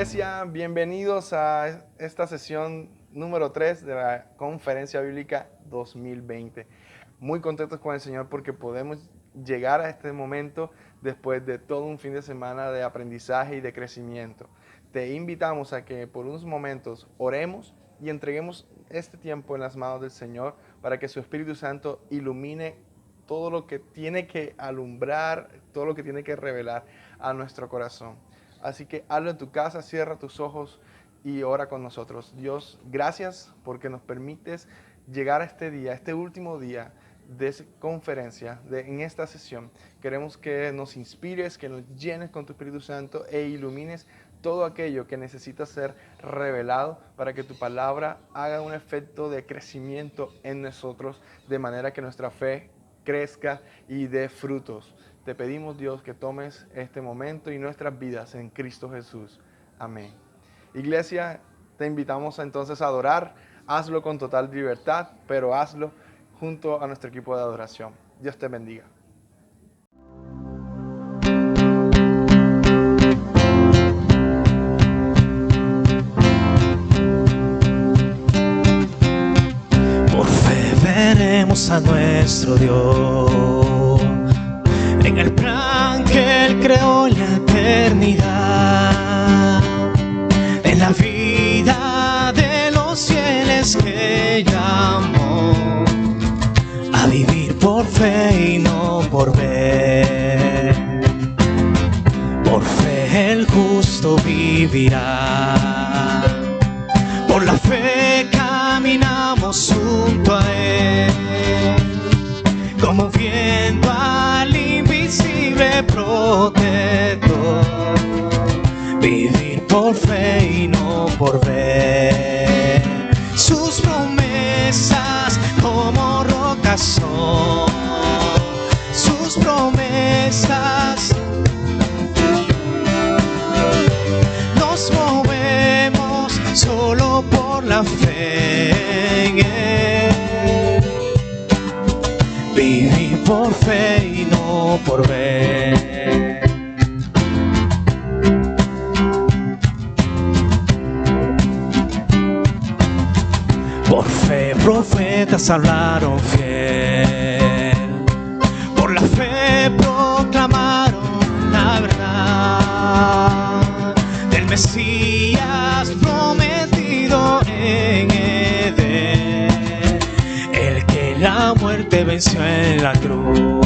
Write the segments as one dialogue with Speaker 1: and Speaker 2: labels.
Speaker 1: Iglesia, bienvenidos a esta sesión número 3 de la Conferencia Bíblica 2020. Muy contentos con el Señor porque podemos llegar a este momento después de todo un fin de semana de aprendizaje y de crecimiento. Te invitamos a que por unos momentos oremos y entreguemos este tiempo en las manos del Señor para que su Espíritu Santo ilumine todo lo que tiene que alumbrar, todo lo que tiene que revelar a nuestro corazón. Así que hazlo en tu casa, cierra tus ojos y ora con nosotros. Dios, gracias porque nos permites llegar a este día, este último día de conferencia, en esta sesión. Queremos que nos inspires, que nos llenes con tu Espíritu Santo e ilumines todo aquello que necesita ser revelado para que tu palabra haga un efecto de crecimiento en nosotros, de manera que nuestra fe crezca y dé frutos. Te pedimos, Dios, que tomes este momento y nuestras vidas en Cristo Jesús. Amén. Iglesia, te invitamos entonces a adorar. Hazlo con total libertad, pero hazlo junto a nuestro equipo de adoración. Dios te bendiga.
Speaker 2: Por fe veremos a nuestro Dios en el plan que Él creó en la eternidad, en la vida de los fieles que llamó a vivir por fe y no por ver. Por fe el justo vivirá, por la fe caminamos junto a Él, como viendo al invisible protector. Vivir por fe y no por ver. Sus promesas como rocas son, sus promesas. Nos movemos solo por la fe en Él. Vivir por fe y no por ver. Por fe profetas hablaron fiel, por la fe proclamaron la verdad del Mesías prometido en Edén, el que la muerte venció en la cruz.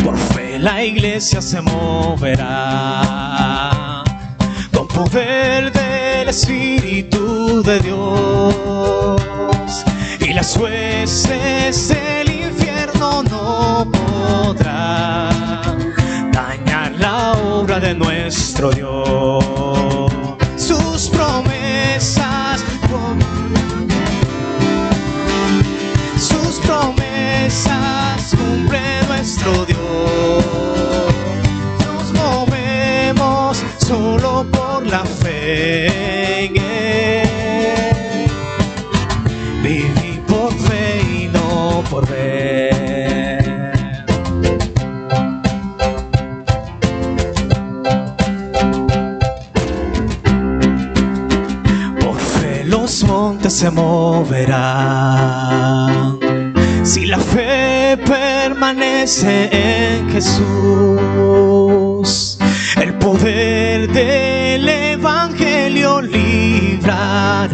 Speaker 2: Por fe la iglesia se moverá con poder del Espíritu de Dios, y las huestes del infierno no podrán dañar la obra de nuestro Dios. Sus promesas cumple nuestro Dios. Nos movemos solo por la fe en Él. Viví por fe y no por ver. Por fe los montes se moverán si la fe permanece en Jesús. El poder del Evangelio librará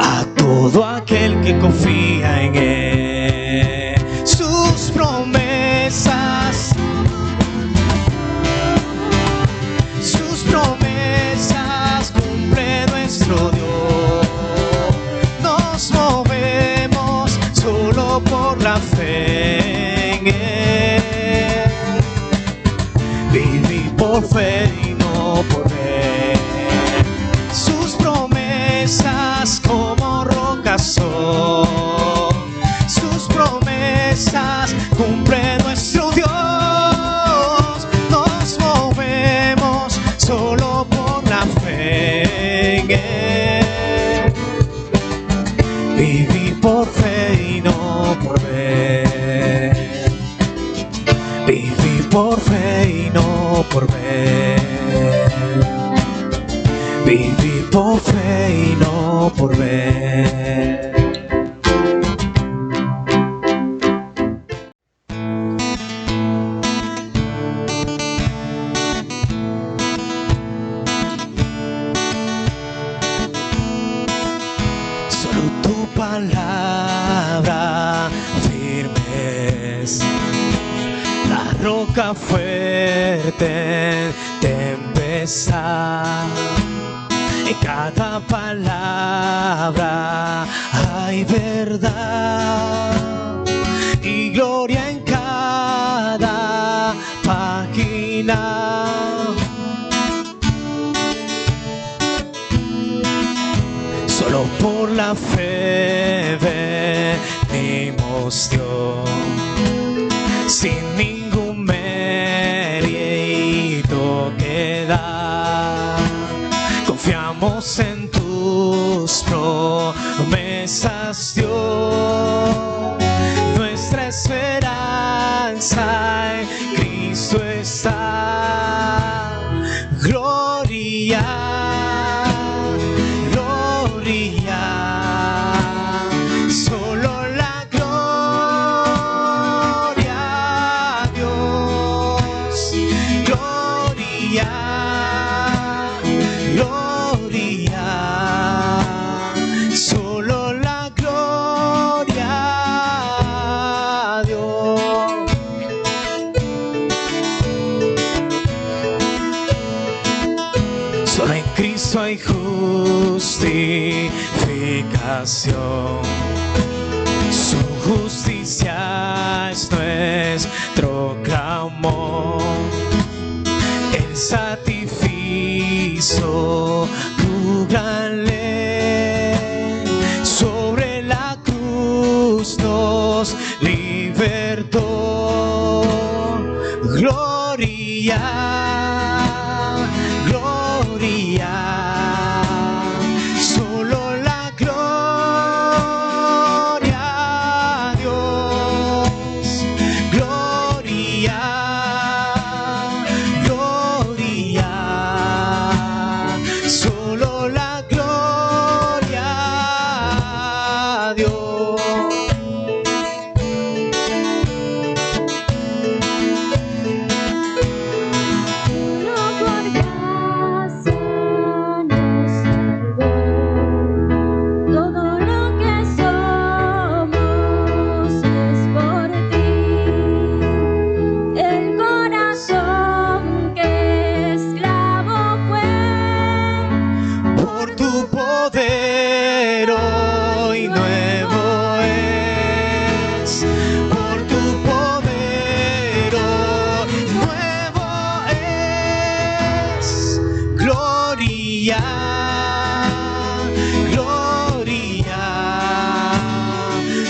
Speaker 2: a todo aquel que confía en Él. Sus promesas cumple nuestro Dios. Nos movemos solo por la fe en Él. Viví por fe y no por ver. Sus promesas como rocas son, sus promesas cumple nuestro Dios. Nos movemos solo por la fe en Él. Viví por fe y no por ver. Viví por fe y no por ver. vivir por fe y no por ver. Solo tu palabra firme es la roca fuerte en tempestad. En cada palabra hay verdad y gloria en cada página. Solo por la fe venimos Dios, sin ningún mérito que dar. Confiamos en tus promesas, Dios. Nuestra esperanza en Cristo está. Gloria, gloria, solo la gloria a Dios. Gloria, gloria, solo la gloria a Dios. Solo en Cristo hay justificación. Su justicia es nuestro clamor. El sacrificio tu gran ley sobre la cruz nos libertó. Gloria, gloria, solo la gloria a Dios. Gloria, gloria, solo la gloria a Dios.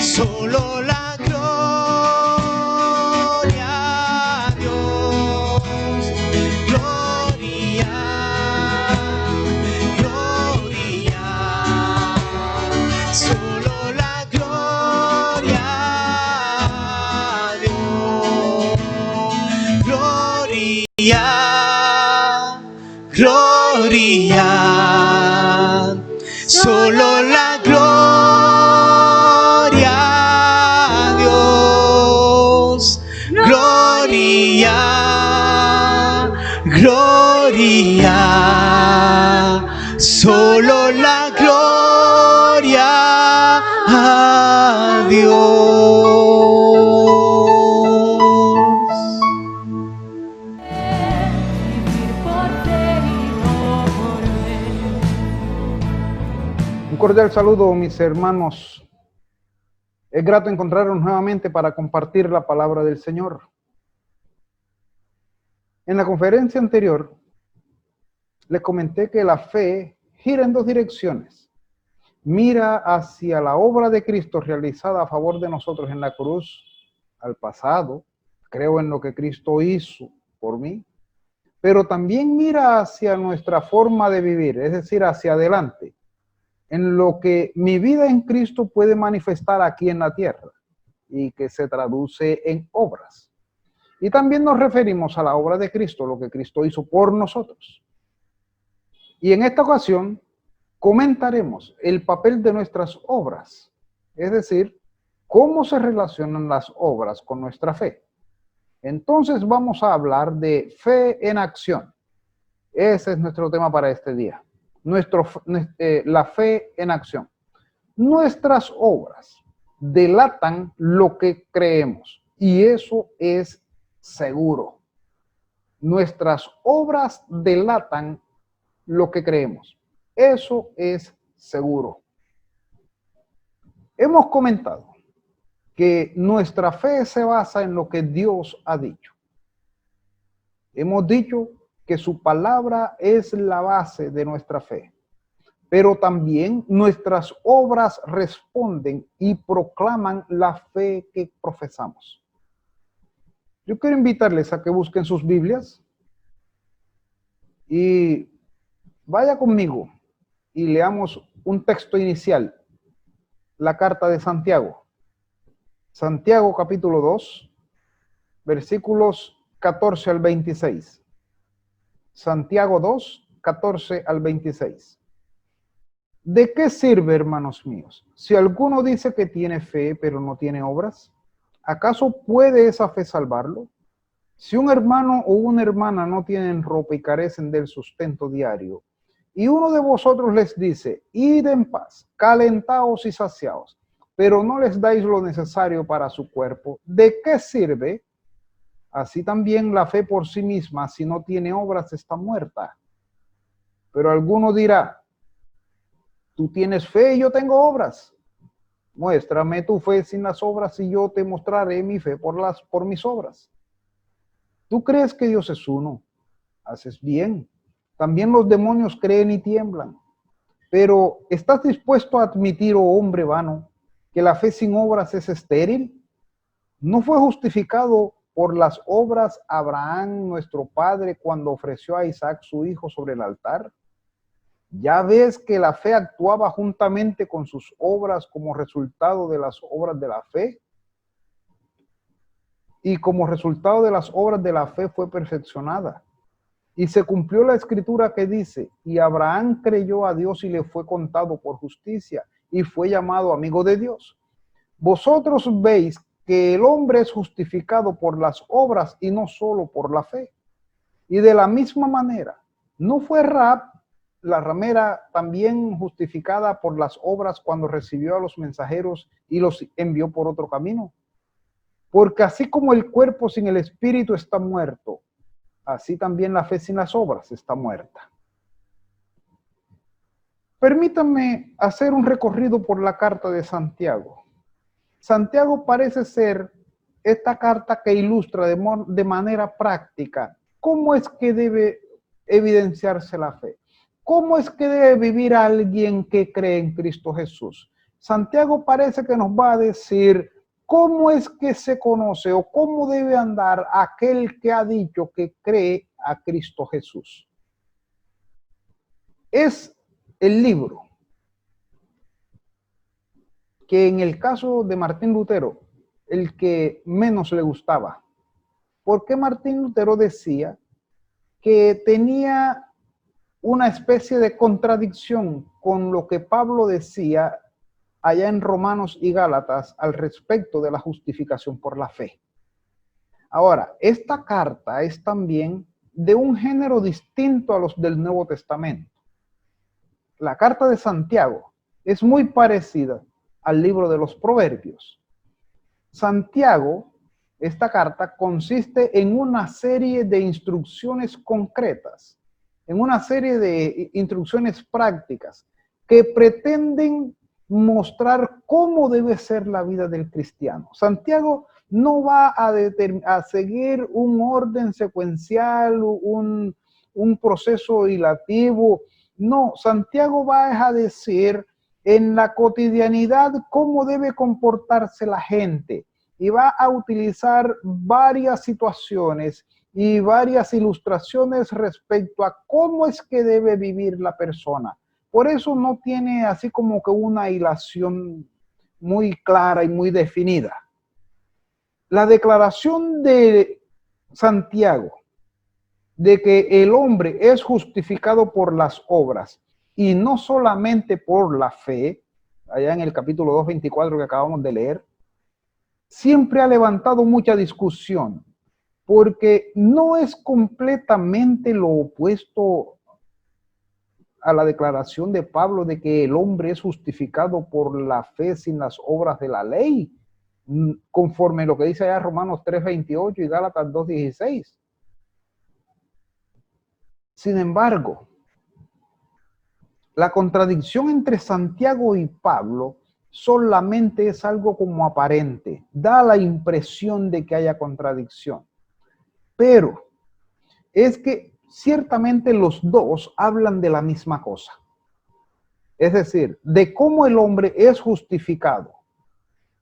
Speaker 2: Solo la gloria a Dios. Gloria, gloria, solo la gloria a Dios. Gloria, gloria, solo la gloria a Dios. Gloria, gloria, solo la gloria a Dios.
Speaker 3: Un cordial saludo, mis hermanos. Es grato encontrarnos nuevamente para compartir la palabra del Señor. En la conferencia anterior, les comenté que la fe gira en dos direcciones. Mira hacia la obra de Cristo realizada a favor de nosotros en la cruz, al pasado, creo en lo que Cristo hizo por mí, pero también mira hacia nuestra forma de vivir, es decir, hacia adelante, en lo que mi vida en Cristo puede manifestar aquí en la tierra y que se traduce en obras. Y también nos referimos a la obra de Cristo, lo que Cristo hizo por nosotros. Y en esta ocasión comentaremos el papel de nuestras obras, es decir, cómo se relacionan las obras con nuestra fe. Entonces vamos a hablar de fe en acción. Ese es nuestro tema para este día. La fe en acción. Nuestras obras delatan lo que creemos y eso es seguro. Nuestras obras delatan lo que creemos. Eso es seguro. Hemos comentado que nuestra fe se basa en lo que Dios ha dicho. Hemos dicho que su palabra es la base de nuestra fe, pero también nuestras obras responden y proclaman la fe que profesamos. Yo quiero invitarles a que busquen sus Biblias y vaya conmigo y leamos un texto inicial, la carta de Santiago. Santiago capítulo 2, versículos 14 al 26. Santiago 2, 14 al 26. ¿De qué sirve, hermanos míos, si alguno dice que tiene fe, pero no tiene obras? ¿Acaso puede esa fe salvarlo? Si un hermano o una hermana no tienen ropa y carecen del sustento diario, y uno de vosotros les dice, id en paz, calentaos y saciaos, pero no les dais lo necesario para su cuerpo, ¿de qué sirve? Así también la fe por sí misma, si no tiene obras, está muerta. Pero alguno dirá, tú tienes fe y yo tengo obras. Muéstrame tu fe sin las obras y yo te mostraré mi fe por mis obras. ¿Tú crees que Dios es uno? Haces bien. También los demonios creen y tiemblan. Pero ¿estás dispuesto a admitir, oh hombre vano, que la fe sin obras es estéril? ¿No fue justificado por las obras Abraham, nuestro padre, cuando ofreció a Isaac su hijo sobre el altar? Ya ves que la fe actuaba juntamente con sus obras como resultado de las obras de la fe. Y como resultado de las obras de la fe fue perfeccionada. Y se cumplió la escritura que dice, y Abraham creyó a Dios y le fue contado por justicia, y fue llamado amigo de Dios. Vosotros veis que el hombre es justificado por las obras y no solo por la fe. Y de la misma manera, ¿no fue Rahab, la ramera, también justificada por las obras cuando recibió a los mensajeros y los envió por otro camino? Porque así como el cuerpo sin el espíritu está muerto, así también la fe sin las obras está muerta. Permítanme hacer un recorrido por la carta de Santiago. Santiago parece ser esta carta que ilustra de manera práctica cómo es que debe evidenciarse la fe. ¿Cómo es que debe vivir alguien que cree en Cristo Jesús? Santiago parece que nos va a decir cómo es que se conoce o cómo debe andar aquel que ha dicho que cree a Cristo Jesús. Es el libro que en el caso de Martín Lutero, el que menos le gustaba. Porque Martín Lutero decía que tenía una especie de contradicción con lo que Pablo decía allá en Romanos y Gálatas al respecto de la justificación por la fe. Ahora, esta carta es también de un género distinto a los del Nuevo Testamento. La carta de Santiago es muy parecida al libro de los Proverbios. Santiago, esta carta consiste en una serie de instrucciones concretas, en una serie de instrucciones prácticas que pretenden mostrar cómo debe ser la vida del cristiano. Santiago no va a seguir un orden secuencial, un proceso hilativo. No, Santiago va a decir en la cotidianidad cómo debe comportarse la gente y va a utilizar varias situaciones y varias ilustraciones respecto a cómo es que debe vivir la persona. Por eso no tiene así como que una hilación muy clara y muy definida. La declaración de Santiago de que el hombre es justificado por las obras y no solamente por la fe, allá en el capítulo 2:24 que acabamos de leer, siempre ha levantado mucha discusión, porque no es completamente lo opuesto a la declaración de Pablo de que el hombre es justificado por la fe sin las obras de la ley, conforme lo que dice allá Romanos 3:28 y Gálatas 2:16. Sin embargo, la contradicción entre Santiago y Pablo solamente es algo como aparente, da la impresión de que haya contradicción, pero es que ciertamente los dos hablan de la misma cosa, es decir, de cómo el hombre es justificado,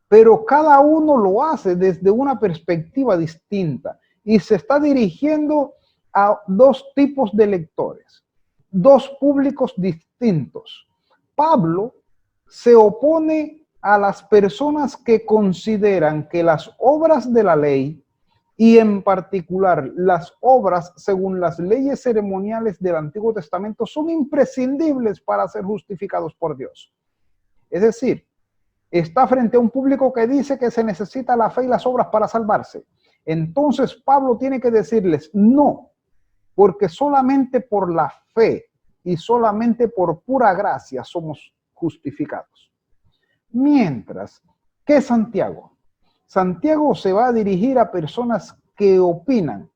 Speaker 3: pero cada uno lo hace desde una perspectiva distinta y se está dirigiendo a dos tipos de lectores, dos públicos distintos. Pablo se opone a las personas que consideran que las obras de la ley, y en particular las obras según las leyes ceremoniales del Antiguo Testamento, son imprescindibles para ser justificados por Dios. Es decir, está frente a un público que dice que se necesita la fe y las obras para salvarse. Entonces Pablo tiene que decirles no, porque solamente por la fe y solamente por pura gracia somos justificados. Mientras que Santiago se va a dirigir a personas que opinan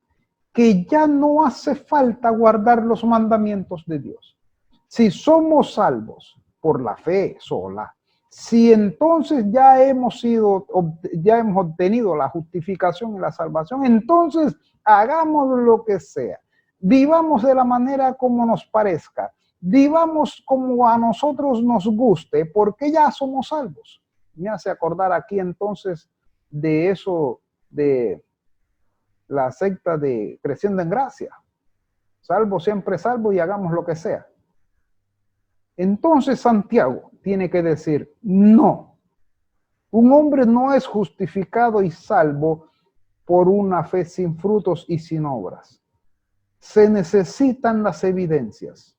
Speaker 3: que ya no hace falta guardar los mandamientos de Dios. Si somos salvos por la fe sola, si entonces ya hemos obtenido la justificación y la salvación, entonces hagamos lo que sea. Vivamos de la manera como nos parezca. Vivamos como a nosotros nos guste, porque ya somos salvos. Me hace acordar aquí entonces de eso, de la secta de Creciendo en Gracia. Salvo, siempre salvo y hagamos lo que sea. Entonces Santiago tiene que decir, no, un hombre no es justificado y salvo por una fe sin frutos y sin obras. Se necesitan las evidencias.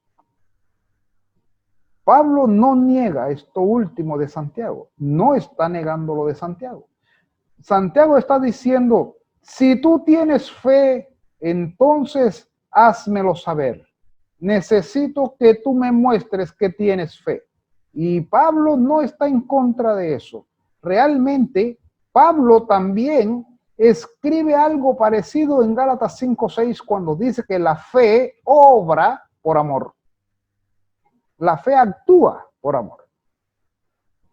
Speaker 3: Pablo no niega esto último de Santiago, no está negando lo de Santiago. Santiago está diciendo, si tú tienes fe, entonces házmelo saber. Necesito que tú me muestres que tienes fe. Y Pablo no está en contra de eso. Realmente, Pablo también escribe algo parecido en Gálatas 5:6 cuando dice que la fe obra por amor. La fe actúa por amor.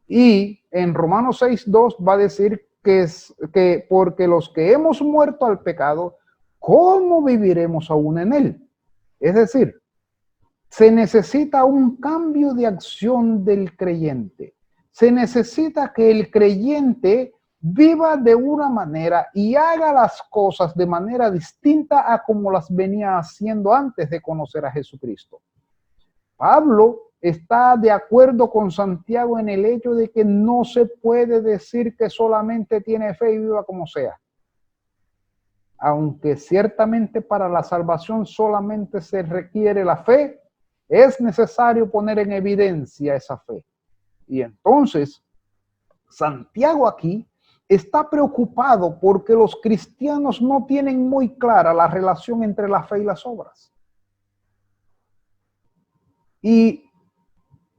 Speaker 3: Y en Romanos 6:2 va a decir que porque los que hemos muerto al pecado, ¿cómo viviremos aún en él? Es decir, se necesita un cambio de acción del creyente. Se necesita que el creyente viva de una manera y haga las cosas de manera distinta a como las venía haciendo antes de conocer a Jesucristo. Pablo está de acuerdo con Santiago en el hecho de que no se puede decir que solamente tiene fe y viva como sea. Aunque ciertamente para la salvación solamente se requiere la fe, es necesario poner en evidencia esa fe. Y entonces, Santiago aquí está preocupado porque los cristianos no tienen muy clara la relación entre la fe y las obras. Y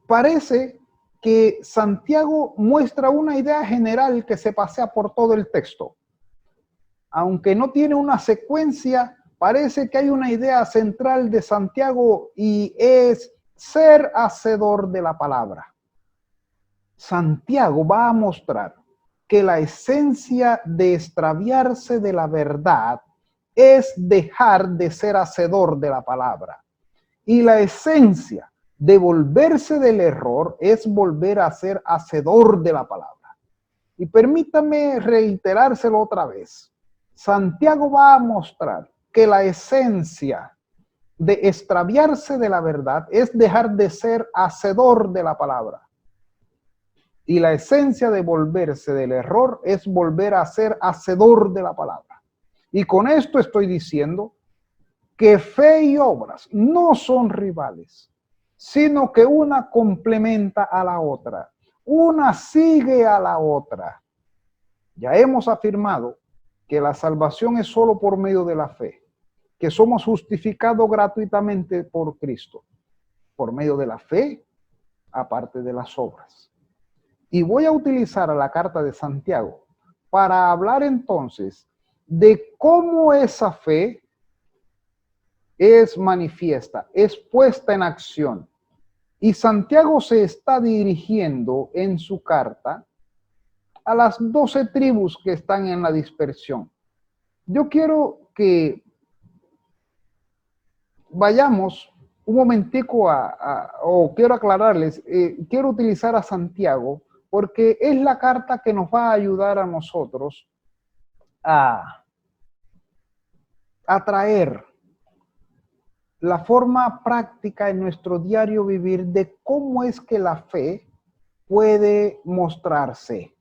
Speaker 3: parece que Santiago muestra una idea general que se pasea por todo el texto. Aunque no tiene una secuencia, parece que hay una idea central de Santiago y es ser hacedor de la palabra. Santiago va a mostrar que la esencia de extraviarse de la verdad es dejar de ser hacedor de la palabra. Y la esencia de volverse del error es volver a ser hacedor de la palabra. Y permítame reiterárselo otra vez. Santiago va a mostrar que la esencia de extraviarse de la verdad es dejar de ser hacedor de la palabra. Y la esencia de volverse del error es volver a ser hacedor de la palabra. Y con esto estoy diciendo que fe y obras no son rivales, sino que una complementa a la otra, una sigue a la otra. Ya hemos afirmado que la salvación es solo por medio de la fe, que somos justificados gratuitamente por Cristo, por medio de la fe, aparte de las obras. Y voy a utilizar a la carta de Santiago para hablar entonces de cómo esa fe es manifiesta, es puesta en acción. Y Santiago se está dirigiendo en su carta a las 12 tribus que están en la dispersión. Yo quiero que vayamos un momentico o quiero aclararles, quiero utilizar a Santiago porque es la carta que nos va a ayudar a nosotros a traer la forma práctica en nuestro diario vivir de cómo es que la fe puede mostrarse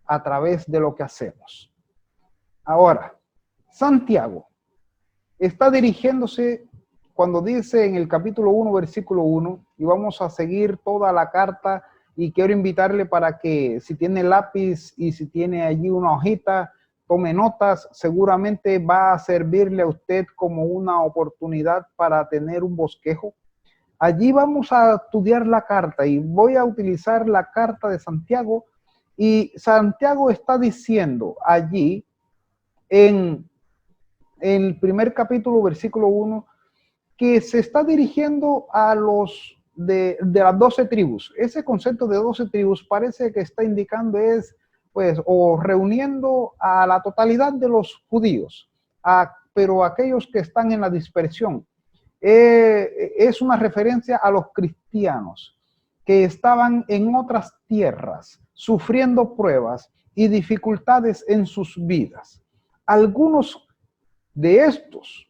Speaker 3: a través de lo que hacemos. Ahora, Santiago está dirigiéndose cuando dice en el capítulo 1, versículo 1, y vamos a seguir toda la carta, y quiero invitarle para que si tiene lápiz y si tiene allí una hojita, tome notas. Seguramente va a servirle a usted como una oportunidad para tener un bosquejo. Allí vamos a estudiar la carta y voy a utilizar la carta de Santiago, y Santiago está diciendo allí en el primer capítulo, versículo 1, que se está dirigiendo a los de las 12 tribus. Ese concepto de 12 tribus parece que está indicando es, pues, o reuniendo a la totalidad de los judíos, pero aquellos que están en la dispersión. Es una referencia a los cristianos que estaban en otras tierras, sufriendo pruebas y dificultades en sus vidas. Algunos de estos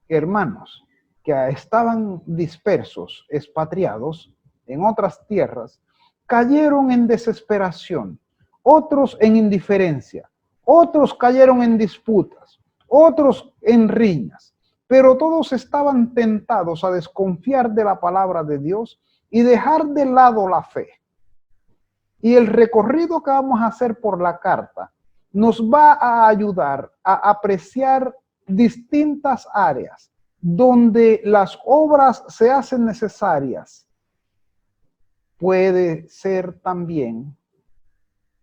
Speaker 3: hermanos que estaban dispersos, expatriados en otras tierras, cayeron en desesperación, otros en indiferencia, otros cayeron en disputas, otros en riñas, pero todos estaban tentados a desconfiar de la palabra de Dios y dejar de lado la fe. Y el recorrido que vamos a hacer por la carta nos va a ayudar a apreciar distintas áreas donde las obras se hacen necesarias. Puede ser también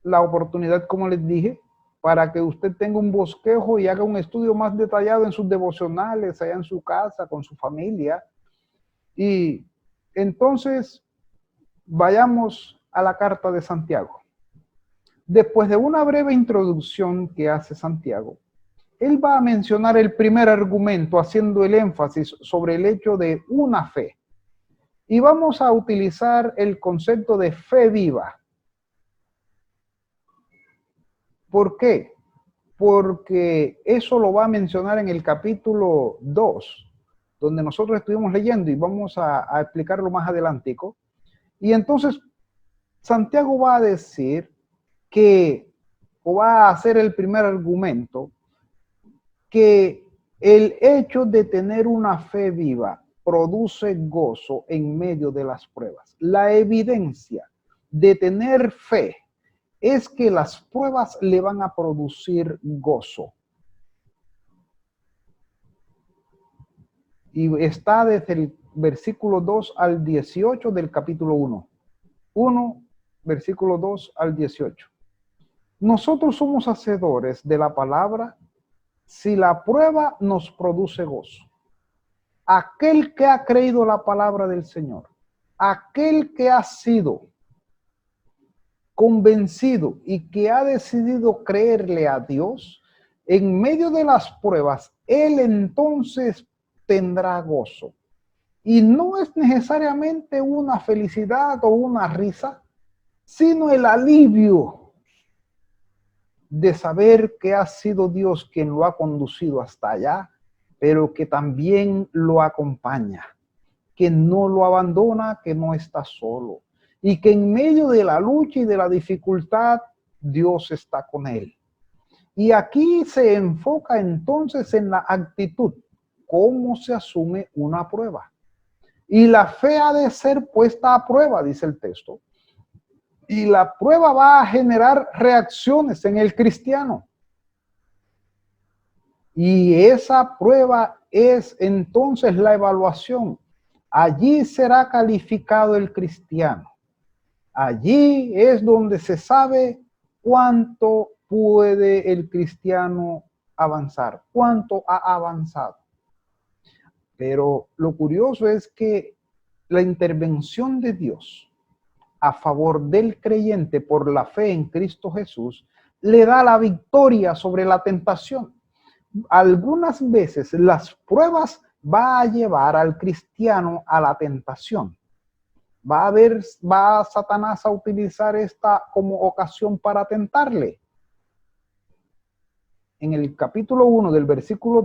Speaker 3: la oportunidad, como les dije, para que usted tenga un bosquejo y haga un estudio más detallado en sus devocionales, allá en su casa, con su familia. Y entonces, vayamos a la carta de Santiago. Después de una breve introducción que hace Santiago, él va a mencionar el primer argumento, haciendo el énfasis sobre el hecho de una fe. Y vamos a utilizar el concepto de fe viva. ¿Por qué? Porque eso lo va a mencionar en el capítulo 2, donde nosotros estuvimos leyendo, y vamos a explicarlo más adelantico. Y entonces Santiago va a decir o va a hacer el primer argumento, que el hecho de tener una fe viva produce gozo en medio de las pruebas. La evidencia de tener fe es que las pruebas le van a producir gozo. Y está desde el versículo 2 al 18 del capítulo 1. 1, versículo 2 al 18. Nosotros somos hacedores de la palabra si la prueba nos produce gozo. Aquel que ha creído la palabra del Señor, aquel que ha sido convencido y que ha decidido creerle a Dios, en medio de las pruebas, él entonces tendrá gozo. Y no es necesariamente una felicidad o una risa, sino el alivio de saber que ha sido Dios quien lo ha conducido hasta allá, pero que también lo acompaña, que no lo abandona, que no está solo, y que en medio de la lucha y de la dificultad, Dios está con él. Y aquí se enfoca entonces en la actitud cómo se asume una prueba. Y la fe ha de ser puesta a prueba, dice el texto. Y la prueba va a generar reacciones en el cristiano. Y esa prueba es entonces la evaluación. Allí será calificado el cristiano. Allí es donde se sabe cuánto puede el cristiano avanzar, cuánto ha avanzado. Pero lo curioso es que la intervención de Dios a favor del creyente por la fe en Cristo Jesús le da la victoria sobre la tentación. Algunas veces las pruebas va a llevar al cristiano a la tentación. Va Satanás a utilizar esta como ocasión para tentarle. En el capítulo 1 del versículo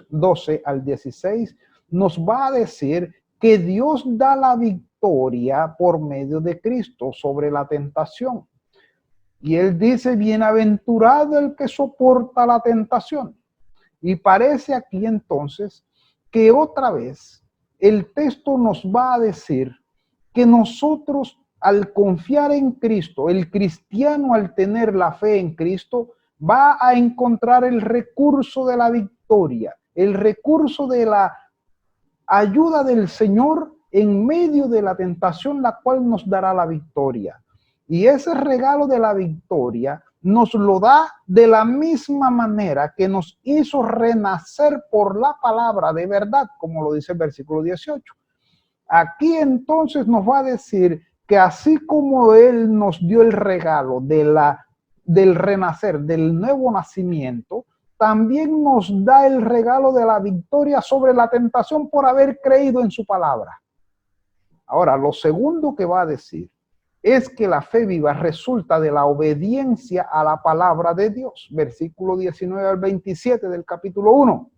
Speaker 3: 12 al 16 nos va a decir que Dios da la victoria por medio de Cristo sobre la tentación. Y él dice, bienaventurado el que soporta la tentación. Y parece aquí entonces que otra vez el texto nos va a decir que nosotros al confiar en Cristo, el cristiano al tener la fe en Cristo, va a encontrar el recurso de la victoria, el recurso de la ayuda del Señor en medio de la tentación, la cual nos dará la victoria. Y ese regalo de la victoria nos lo da de la misma manera que nos hizo renacer por la palabra de verdad, como lo dice el versículo 18. Aquí entonces nos va a decir que así como Él nos dio el regalo del renacer, del nuevo nacimiento, también nos da el regalo de la victoria sobre la tentación por haber creído en su palabra. Ahora, lo segundo que va a decir es que la fe viva resulta de la obediencia a la palabra de Dios. Versículo 19 al 27 del capítulo 1.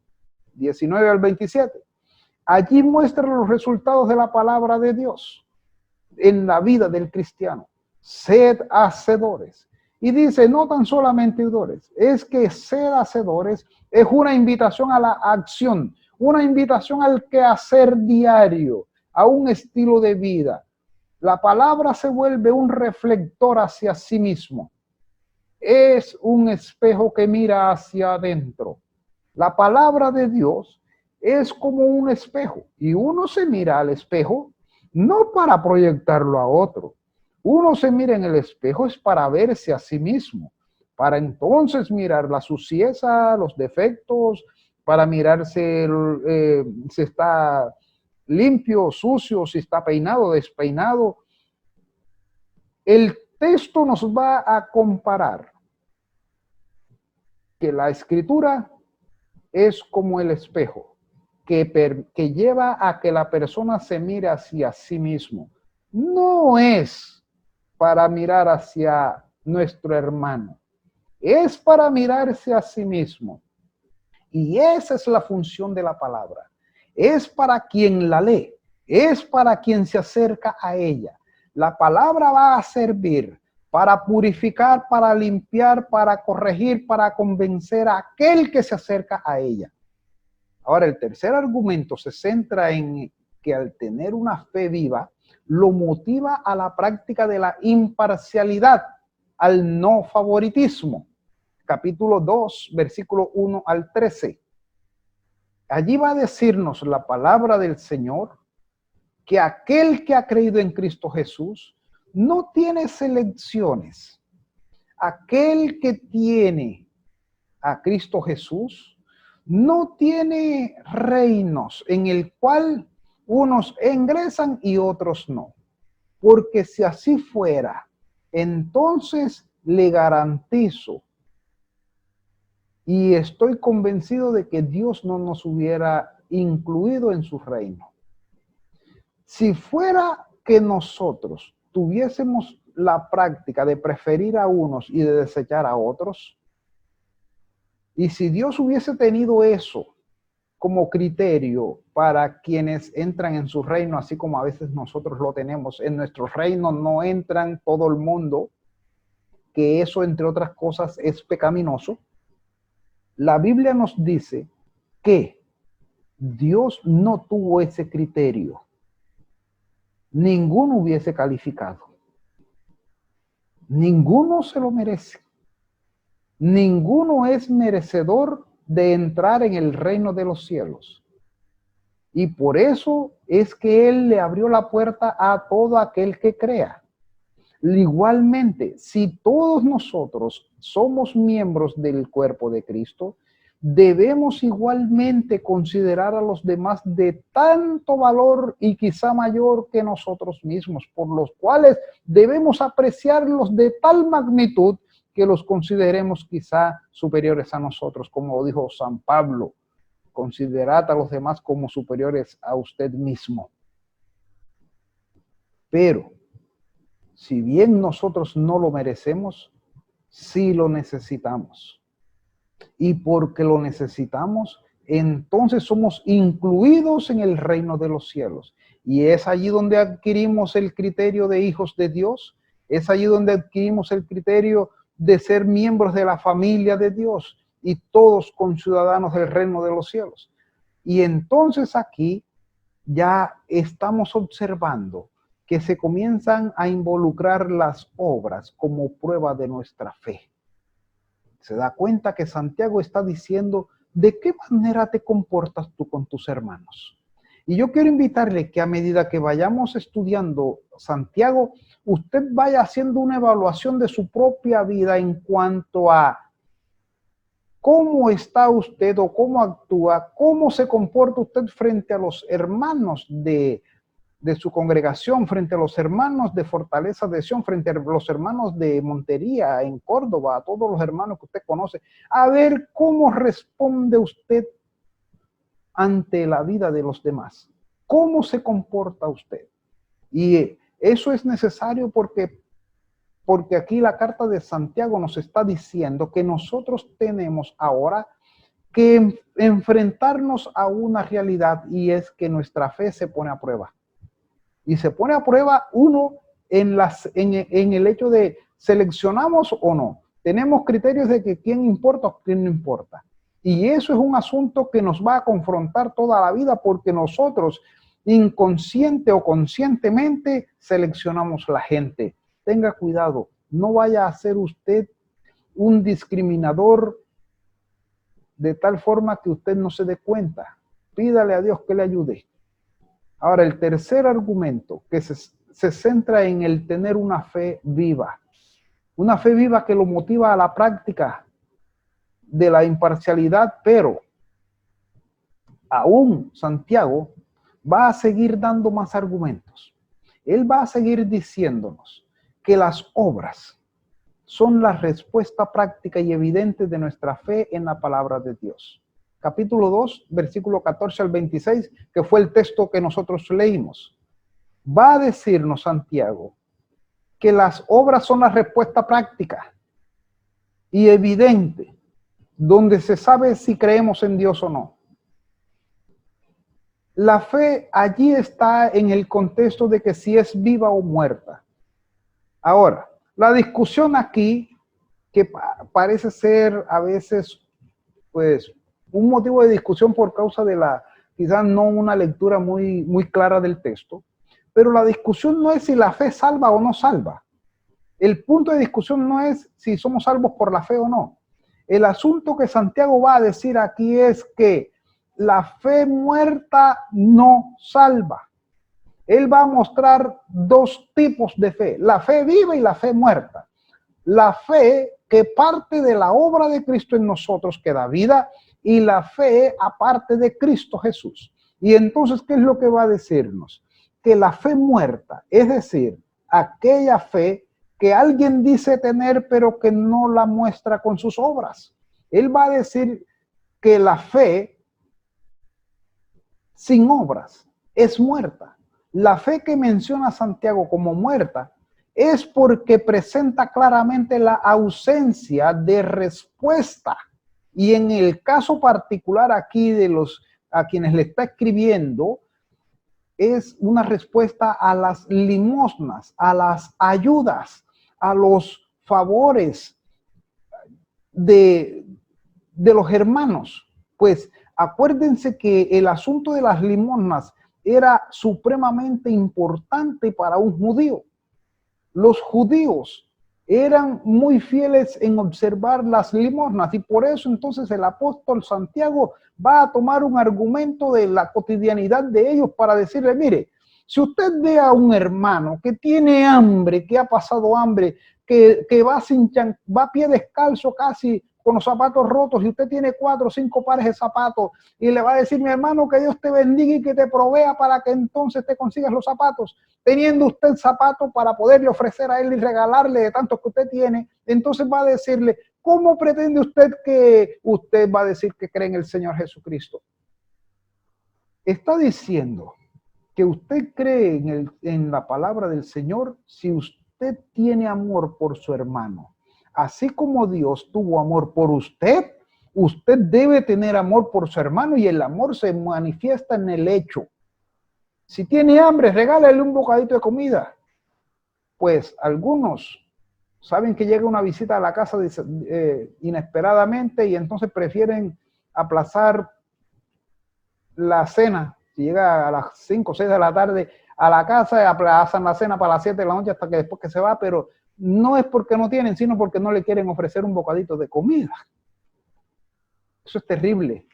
Speaker 3: 19 al 27. Allí muestra los resultados de la palabra de Dios en la vida del cristiano. Sed hacedores. Y dice, no tan solamente oidores, es que ser hacedores es una invitación a la acción, una invitación al quehacer diario, a un estilo de vida. La palabra se vuelve un reflector hacia sí mismo. Es un espejo que mira hacia adentro. La palabra de Dios es como un espejo y uno se mira al espejo no para proyectarlo a otro. Uno se mira en el espejo es para verse a sí mismo, para entonces mirar la suciedad, los defectos, para mirarse si está limpio, sucio, si está peinado, despeinado. El texto nos va a comparar que la escritura es como el espejo que lleva a que la persona se mire hacia sí mismo. No es para mirar hacia nuestro hermano, es para mirarse a sí mismo. Y esa es la función de la palabra. Es para quien la lee, es para quien se acerca a ella. La palabra va a servir para purificar, para limpiar, para corregir, para convencer a aquel que se acerca a ella. Ahora, el tercer argumento se centra en que al tener una fe viva, lo motiva a la práctica de la imparcialidad, al no favoritismo. Capítulo 2, versículo 1 al 13. Allí va a decirnos la palabra del Señor que aquel que ha creído en Cristo Jesús no tiene selecciones. Aquel que tiene a Cristo Jesús no tiene reinos en el cual unos ingresan y otros no. Porque si así fuera, entonces le garantizo y estoy convencido de que Dios no nos hubiera incluido en su reino. Si fuera que nosotros tuviésemos la práctica de preferir a unos y de desechar a otros, y si Dios hubiese tenido eso como criterio para quienes entran en su reino, así como a veces nosotros lo tenemos, en nuestro reino no entran todo el mundo, que eso entre otras cosas es pecaminoso. La Biblia nos dice que Dios no tuvo ese criterio. Ninguno hubiese calificado. Ninguno se lo merece. Ninguno es merecedor de entrar en el reino de los cielos. Y por eso es que Él le abrió la puerta a todo aquel que crea. Igualmente, si todos nosotros somos miembros del cuerpo de Cristo, debemos igualmente considerar a los demás de tanto valor y quizá mayor que nosotros mismos, por los cuales debemos apreciarlos de tal magnitud que los consideremos quizá superiores a nosotros, como dijo San Pablo, considerad a los demás como superiores a usted mismo. Pero, si bien nosotros no lo merecemos, sí lo necesitamos. Y porque lo necesitamos, entonces somos incluidos en el reino de los cielos. Y es allí donde adquirimos el criterio de hijos de Dios. Es allí donde adquirimos el criterio de ser miembros de la familia de Dios y todos conciudadanos del reino de los cielos. Y entonces aquí ya estamos observando que se comienzan a involucrar las obras como prueba de nuestra fe. Se da cuenta que Santiago está diciendo de qué manera te comportas tú con tus hermanos. Y yo quiero invitarle que a medida que vayamos estudiando Santiago, usted vaya haciendo una evaluación de su propia vida en cuanto a cómo está usted o cómo actúa, cómo se comporta usted frente a los hermanos de su congregación, frente a los hermanos de Fortaleza de Sion, frente a los hermanos de Montería en Córdoba, a todos los hermanos que usted conoce, a ver cómo responde usted ante la vida de los demás. ¿Cómo se comporta usted? Y eso es necesario porque aquí la carta de Santiago nos está diciendo que nosotros tenemos ahora que enfrentarnos a una realidad, y es que nuestra fe se pone a prueba. Y se pone a prueba uno en el hecho de seleccionamos o no. Tenemos criterios de que quién importa o quién no importa. Y eso es un asunto que nos va a confrontar toda la vida porque nosotros inconsciente o conscientemente seleccionamos la gente. Tenga cuidado, no vaya a ser usted un discriminador de tal forma que usted no se dé cuenta. Pídale a Dios que le ayude. Ahora, el tercer argumento que se centra en el tener una fe viva que lo motiva a la práctica de la imparcialidad, pero aún Santiago va a seguir dando más argumentos. Él va a seguir diciéndonos que las obras son la respuesta práctica y evidente de nuestra fe en la palabra de Dios. Capítulo 2, versículo 14 al 26, que fue el texto que nosotros leímos. Va a decirnos Santiago que las obras son la respuesta práctica y evidente, donde se sabe si creemos en Dios o no. La fe allí está en el contexto de que si es viva o muerta. Ahora, la discusión aquí, que parece ser a veces, pues, un motivo de discusión por causa de quizás no una lectura muy clara del texto, pero la discusión no es si la fe salva o no salva. El punto de discusión no es si somos salvos por la fe o no. El asunto que Santiago va a decir aquí es que la fe muerta no salva. Él va a mostrar dos tipos de fe, la fe viva y la fe muerta. La fe que parte de la obra de Cristo en nosotros, que da vida, y la fe aparte de Cristo Jesús. Y entonces, ¿qué es lo que va a decirnos? Que la fe muerta, es decir, aquella fe que alguien dice tener pero que no la muestra con sus obras. Él va a decir que la fe sin obras es muerta. La fe que menciona Santiago como muerta es porque presenta claramente la ausencia de respuesta. Y en el caso particular aquí a quienes le está escribiendo, es una respuesta a las limosnas, a las ayudas, a los favores de los hermanos. Pues Acuérdense que el asunto de las limosnas era supremamente importante para un judío. Los judíos eran muy fieles en observar las limosnas y por eso entonces el apóstol Santiago va a tomar un argumento de la cotidianidad de ellos para decirle, mire, si usted ve a un hermano que tiene hambre, que ha pasado hambre, que va a pie descalzo casi con los zapatos rotos y usted tiene 4 o 5 pares de zapatos y le va a decir, mi hermano, que Dios te bendiga y que te provea para que entonces te consigas los zapatos, teniendo usted zapatos para poderle ofrecer a él y regalarle de tantos que usted tiene, entonces va a decirle, ¿cómo pretende usted que usted va a decir que cree en el Señor Jesucristo? Está diciendo que usted cree en la palabra del Señor si usted tiene amor por su hermano. Así como Dios tuvo amor por usted, usted debe tener amor por su hermano y el amor se manifiesta en el hecho. Si tiene hambre, regálale un bocadito de comida. Pues algunos saben que llega una visita a la casa inesperadamente y entonces prefieren aplazar la cena. Si llega a las 5 o 6 de la tarde a la casa, aplazan la cena para las 7 de la noche hasta que después que se va, pero no es porque no tienen, sino porque no le quieren ofrecer un bocadito de comida. Eso es terrible.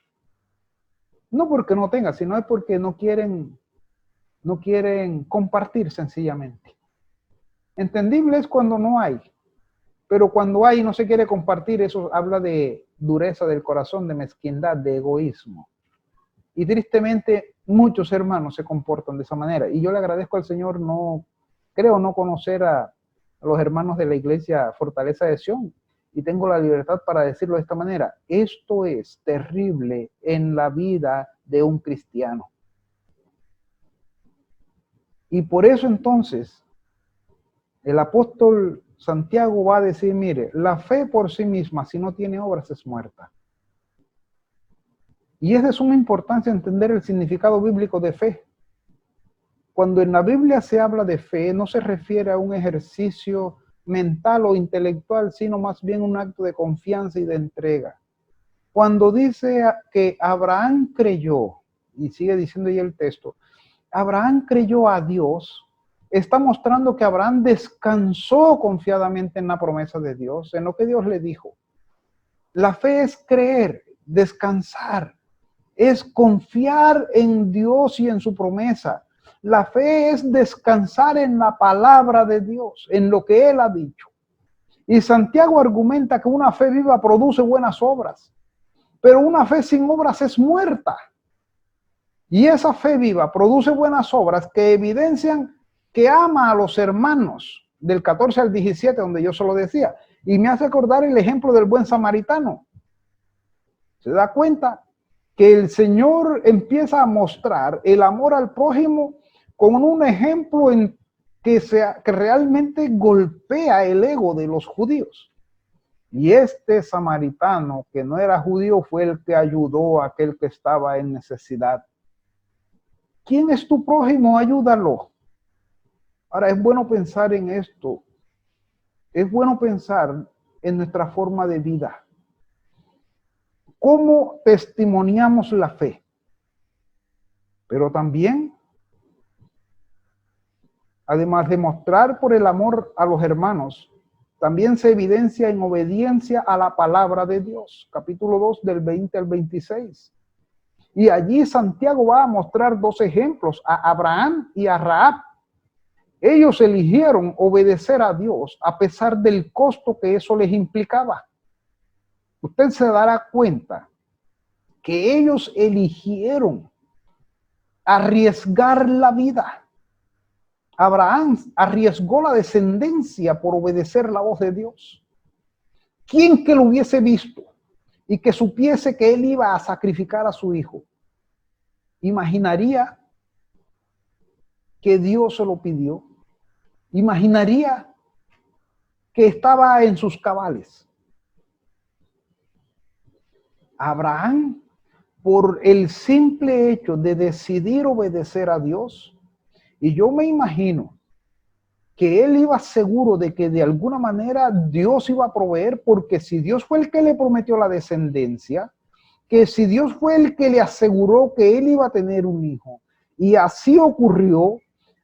Speaker 3: No porque no tenga, sino es porque no quieren compartir sencillamente. Entendible es cuando no hay, pero cuando hay y no se quiere compartir, eso habla de dureza del corazón, de mezquindad, de egoísmo. Y tristemente muchos hermanos se comportan de esa manera. Y yo le agradezco al Señor, creo no conocer a los hermanos de la iglesia Fortaleza de Sion. Y tengo la libertad para decirlo de esta manera. Esto es terrible en la vida de un cristiano. Y por eso entonces el apóstol Santiago va a decir, mire, la fe por sí misma, si no tiene obras, es muerta. Y es de suma importancia entender el significado bíblico de fe. Cuando en la Biblia se habla de fe, no se refiere a un ejercicio mental o intelectual, sino más bien un acto de confianza y de entrega. Cuando dice que Abraham creyó, y sigue diciendo ahí el texto, Abraham creyó a Dios, está mostrando que Abraham descansó confiadamente en la promesa de Dios, en lo que Dios le dijo. La fe es creer, descansar, es confiar en Dios y en su promesa. La fe es descansar en la palabra de Dios, en lo que Él ha dicho. Y Santiago argumenta que una fe viva produce buenas obras, pero una fe sin obras es muerta. Y esa fe viva produce buenas obras que evidencian que ama a los hermanos, del 14 al 17, donde yo se lo decía. Y me hace acordar el ejemplo del buen samaritano. ¿Se da cuenta? Que el Señor empieza a mostrar el amor al prójimo con un ejemplo que realmente golpea el ego de los judíos. Y este samaritano, que no era judío, fue el que ayudó a aquel que estaba en necesidad. ¿Quién es tu prójimo? Ayúdalo. Ahora, es bueno pensar en esto. Es bueno pensar en nuestra forma de vida. ¿Cómo testimoniamos la fe? Pero también, además de mostrar por el amor a los hermanos, también se evidencia en obediencia a la palabra de Dios. Capítulo 2 del 20 al 26. Y allí Santiago va a mostrar dos ejemplos, a Abraham y a Rahab. Ellos eligieron obedecer a Dios a pesar del costo que eso les implicaba. Usted se dará cuenta que ellos eligieron arriesgar la vida. Abraham arriesgó la descendencia por obedecer la voz de Dios. ¿Quién que lo hubiese visto y que supiese que él iba a sacrificar a su hijo, imaginaría que Dios se lo pidió? Imaginaría que estaba en sus cabales. Abraham, por el simple hecho de decidir obedecer a Dios, y yo me imagino que él iba seguro de que de alguna manera Dios iba a proveer, porque si Dios fue el que le prometió la descendencia, que si Dios fue el que le aseguró que él iba a tener un hijo, y así ocurrió,